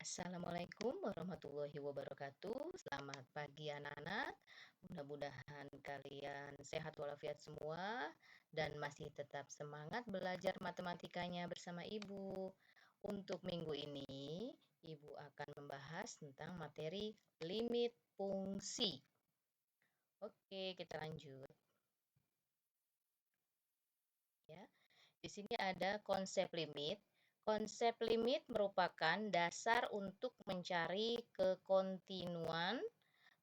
Assalamualaikum warahmatullahi wabarakatuh. Selamat pagi anak-anak. Mudah-mudahan kalian sehat walafiat semua dan masih tetap semangat belajar matematikanya bersama Ibu. Untuk minggu ini, Ibu akan membahas tentang materi limit fungsi. Oke, kita lanjut ya. Di sini ada konsep limit. Konsep limit merupakan dasar untuk mencari kekontinuan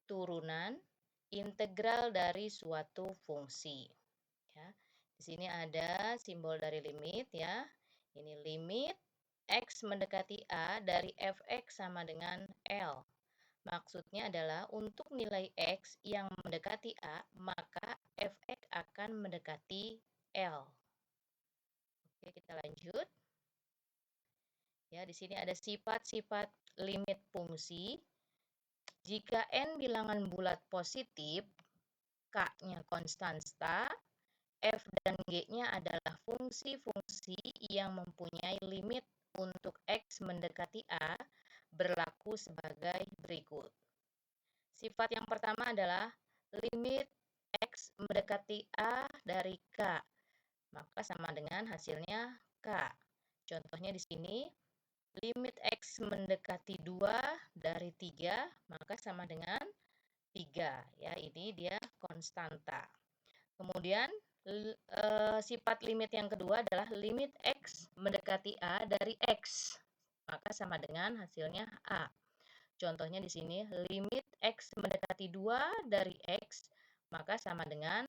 turunan integral dari suatu fungsi. Ya. Di sini ada simbol dari limit ya. Ini limit x mendekati A dari fx sama dengan L. Maksudnya adalah untuk nilai x yang mendekati A, maka fx akan mendekati L. Oke, kita lanjut. Ya, di sini ada sifat-sifat limit fungsi. Jika n bilangan bulat positif, K-nya konstanta, F dan G-nya adalah fungsi-fungsi yang mempunyai limit untuk X mendekati A berlaku sebagai berikut. Sifat yang pertama adalah limit X mendekati A dari K, maka sama dengan hasilnya K. Contohnya di sini, limit X mendekati 2 dari 3, maka sama dengan 3. Ya, ini dia konstanta. Kemudian sifat limit yang kedua adalah limit X mendekati A dari X. Maka sama dengan hasilnya A. Contohnya di sini limit X mendekati 2 dari X, maka sama dengan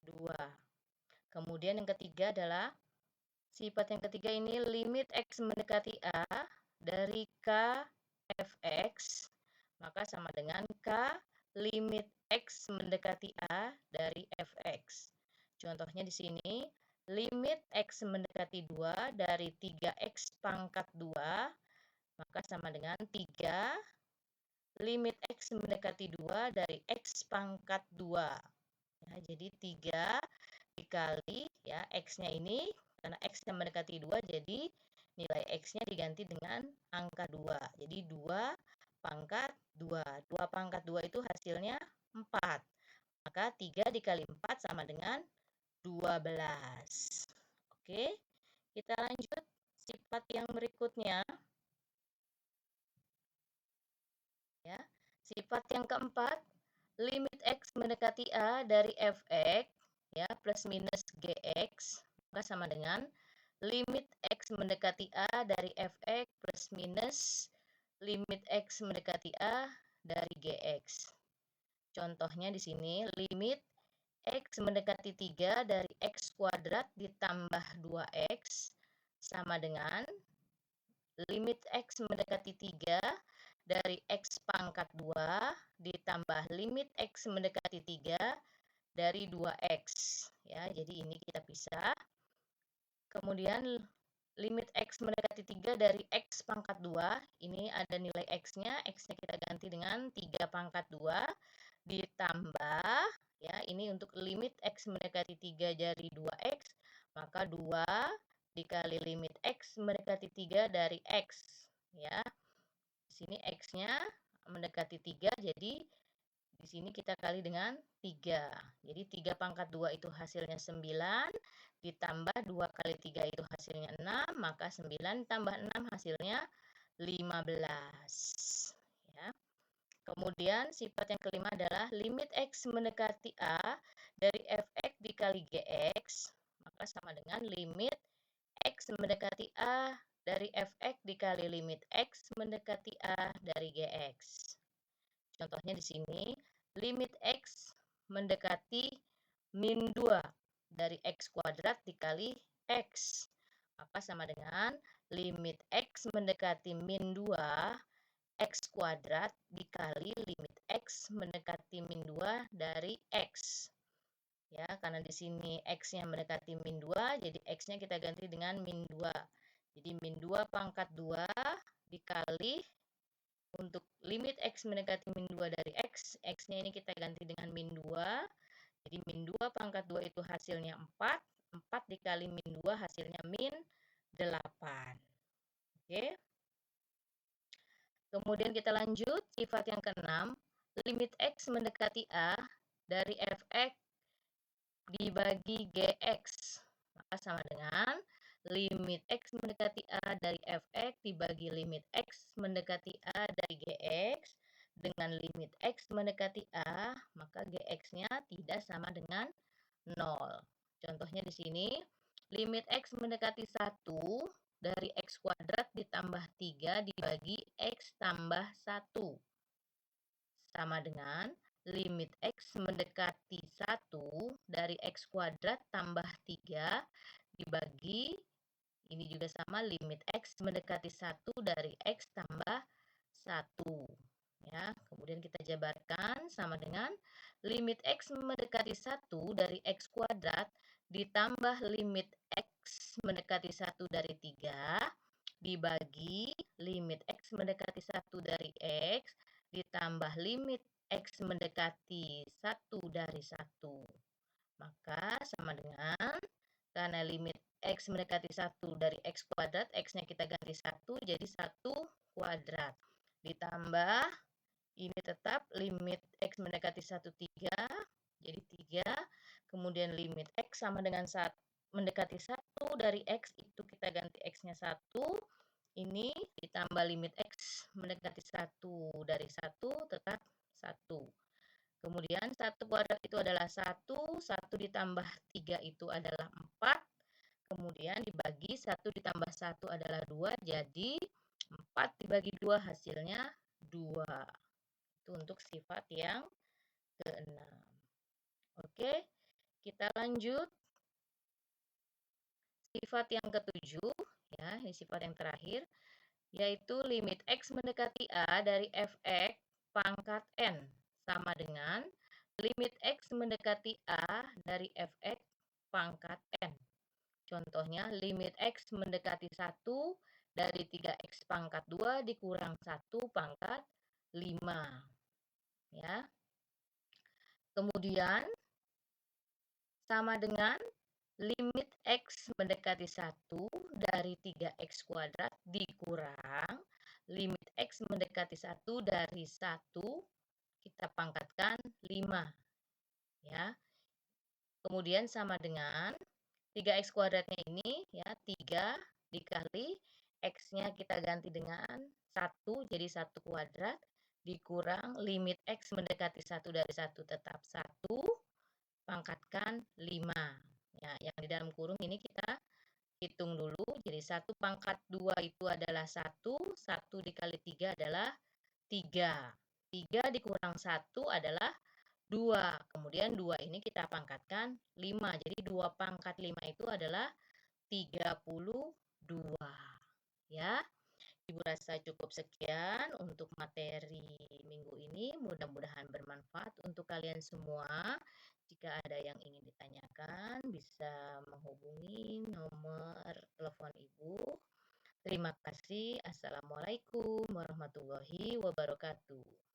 2. Kemudian yang ketiga adalah sifat yang ketiga ini limit X mendekati A dari K fx, maka sama dengan K limit X mendekati A dari fx. Contohnya di sini, limit X mendekati 2 dari 3X pangkat 2, maka sama dengan 3 limit X mendekati 2 dari X pangkat 2. Ya, jadi 3 dikali ya X-nya ini, karena X yang mendekati 2, jadi nilai X-nya diganti dengan angka 2. Jadi 2 pangkat 2. 2 pangkat 2 itu hasilnya 4. Maka 3 dikali 4 sama dengan 12. Oke, kita lanjut sifat yang berikutnya. Ya, sifat yang keempat, limit X mendekati A dari fx ya plus minus gx, maka sama dengan limit X mendekati A dari fx plus minus limit X mendekati A dari gx. Contohnya di sini, limit X mendekati 3 dari X kuadrat ditambah 2X sama dengan limit X mendekati 3 dari X pangkat 2 ditambah limit X mendekati 3 dari 2X. Ya, jadi ini kita pisah. Kemudian limit X mendekati 3 dari X pangkat 2, ini ada nilai X-nya, X-nya kita ganti dengan 3 pangkat 2, ditambah, ya ini untuk limit X mendekati 3 dari 2X, maka 2 dikali limit X mendekati 3 dari X. Ya, di sini X-nya mendekati 3, jadi di sini kita kali dengan 3. Jadi 3 pangkat 2 itu hasilnya 9, ditambah 2 kali 3 itu hasilnya 6, maka 9 tambah 6 hasilnya 15. Ya. Kemudian sifat yang kelima adalah limit X mendekati A dari fx dikali gx, maka sama dengan limit X mendekati A dari fx dikali limit X mendekati A dari gx. Contohnya di sini, limit X mendekati min 2 dari X kuadrat dikali X. Maka sama dengan limit X mendekati min 2 X kuadrat dikali limit X mendekati min 2 dari X. Ya, karena di sini X-nya mendekati min 2, jadi X-nya kita ganti dengan min 2. Jadi min 2 pangkat 2 dikali untuk limit X mendekati min 2 dari X, X-nya ini kita ganti dengan min 2. Jadi min 2 pangkat 2 itu hasilnya 4. 4 dikali min 2 hasilnya min 8. Oke. Kemudian kita lanjut, sifat yang keenam, limit X mendekati A dari Fx dibagi Gx. Maka sama dengan limit X mendekati A dari Fx dibagi limit X mendekati A dari Gx dengan limit X mendekati A, maka Gx-nya tidak sama dengan 0. Contohnya di sini, limit X mendekati 1 dari X kuadrat ditambah 3 dibagi X tambah 1. Sama dengan limit X mendekati 1 dari X kuadrat tambah 3 dibagi, ini juga sama, limit X mendekati 1 dari X tambah 1. Ya, kemudian kita jabarkan sama dengan limit X mendekati 1 dari X kuadrat ditambah limit X mendekati 1 dari 3 dibagi limit X mendekati 1 dari X ditambah limit X mendekati 1 dari 1. Maka sama dengan, karena limit X mendekati 1 dari X kuadrat, X-nya kita ganti 1, jadi 1 kuadrat. Ditambah, ini tetap limit X mendekati 1, 3, jadi 3. Kemudian limit X sama dengan mendekati 1 dari X, itu kita ganti X-nya 1. Ini ditambah limit X mendekati 1 dari 1 tetap 1. Kemudian 1 kuadrat itu adalah 1, 1 ditambah 3 itu adalah 4. Kemudian dibagi 1 ditambah 1 adalah 2, jadi 4 dibagi 2 hasilnya 2. Itu untuk sifat yang keenam. Oke, kita lanjut. Sifat yang ketujuh, ya, ini sifat yang terakhir, yaitu limit X mendekati A dari Fx pangkat N sama dengan limit X mendekati A dari Fx pangkat N. Contohnya, limit X mendekati 1 dari 3X pangkat 2 dikurang 1 pangkat 5. Ya. Kemudian, sama dengan limit X mendekati 1 dari 3X kuadrat dikurang limit X mendekati 1 dari 1, kita pangkatkan 5. Ya. Kemudian sama dengan 3X kuadratnya ini, ya, 3 dikali X-nya kita ganti dengan 1, jadi 1 kuadrat, dikurang limit X mendekati 1 dari 1 tetap 1, pangkatkan 5. Ya, yang di dalam kurung ini kita hitung dulu, jadi 1 pangkat 2 itu adalah 1, 1 dikali 3 adalah 3. 3 dikurang 1 adalah 2. Kemudian 2 ini kita pangkatkan 5. Jadi 2 pangkat 5 itu adalah 32. Ya, Ibu rasa cukup sekian untuk materi minggu ini. Mudah-mudahan bermanfaat untuk kalian semua. Jika ada yang ingin ditanyakan, bisa menghubungi nomor telepon Ibu. Terima kasih. Assalamualaikum warahmatullahi wabarakatuh.